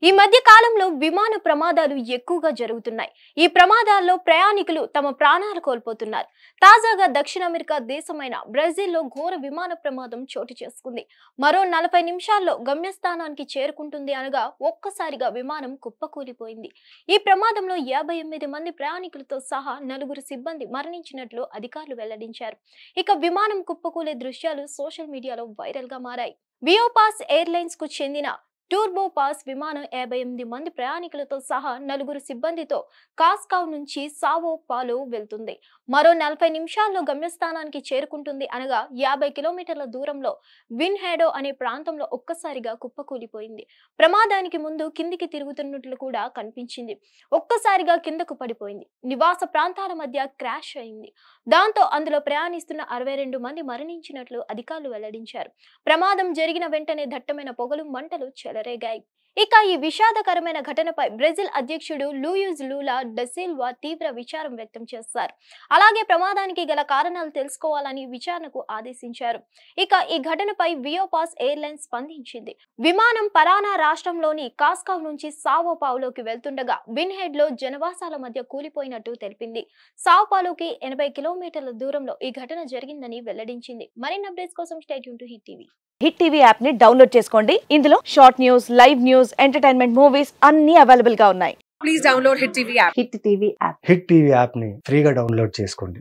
ఈ మధ్య కాలంలో విమాన ప్రమాదాలు ఎక్కువగా జరుగుతున్నాయి. ఈ ప్రమాదాల్లో ప్రయాణికులు తమ ప్రాణాలు కోల్పోతున్నారు. తాజాగా దక్షిణ అమెరికా దేశమైన బ్రెజిల్లో ఘోర విమాన ప్రమాదం చోటు చేసుకుంది. మరో 40 నిమిషాల్లో గమ్యస్థానానికి చేరుకుంటుంది అనగా ఒక్కసారిగా విమానం కుప్పకూలిపోయింది. ఈ ప్రమాదంలో 58 మంది ప్రయాణికులతో సహా 4 సిబ్బంది మరణించినట్లు అధికారులు వెల్లడించారు. ఇక విమానం కుప్పకూలే దృశ్యాలు సోషల్ మీడియాలో వైరల్ గా మారాయి. వియోపాస్ ఎయిర్లైన్స్ కు చెందిన టూర్బో పాస్ విమానం 58 మంది ప్రయాణికులతో సహా 4 సిబ్బందితో కాస్కావ్ నుంచి సావో పాలో వెళ్తుంది. మరో 40 నిమిషాల్లో గమ్యస్థానానికి చేరుకుంటుంది అనగా 50 కిలోమీటర్ల దూరంలో విన్హెడో అనే ప్రాంతంలో ఒక్కసారిగా కుప్పకూలిపోయింది. ప్రమాదానికి ముందు కిందికి తిరుగుతున్నట్లు కూడా కనిపించింది. ఒక్కసారిగా కిందకు పడిపోయింది. నివాస ప్రాంతాల మధ్య క్రాష్ అయింది. దాంతో అందులో ప్రయాణిస్తున్న 62 మంది మరణించినట్లు అధికారులు వెల్లడించారు. ప్రమాదం జరిగిన వెంటనే దట్టమైన పొగలు మంటలు చెలరేగాయి. ఇక ఈ విషాదకరమైన ఘటనపై బ్రెజిల్ అధ్యక్షుడు లూయిజ్ లూలా డా సిల్వా తీవ్ర విచారం వ్యక్తం చేశారు. అలాగే ప్రమాదానికి గల కారణాలు తెలుసుకోవాలని విచారణకు ఆదేశించారు. ఇక ఈ ఘటనపై వియోపాస్ ఎయిర్లైన్స్ స్పందించింది. విమానం పరానా రాష్ట్రంలోని కాస్కావ్ నుంచి సావో పావులోకి వెళ్తుండగా విన్హెడ్ లో జనవాసాల మధ్య కూలిపోయినట్టు తెలిపింది. సావో పాలోకి 80 కిలోమీటర్ల దూరంలో ఈ ఘటన జరిగిందని వెల్లడించింది. మరిన్ని అప్డేట్స్ కోసం stay tune to hit TV. Hit TV app ని డౌన్లోడ్ చేసుకోండి. ఇందులో short news, live news, entertainment movies అన్ని అవైలబుల్ గా ఉన్నాయి. Please download hit TV app. Hit TV app. Hit TV app ని ఫ్రీగా డౌన్లోడ్ చేసుకోండి.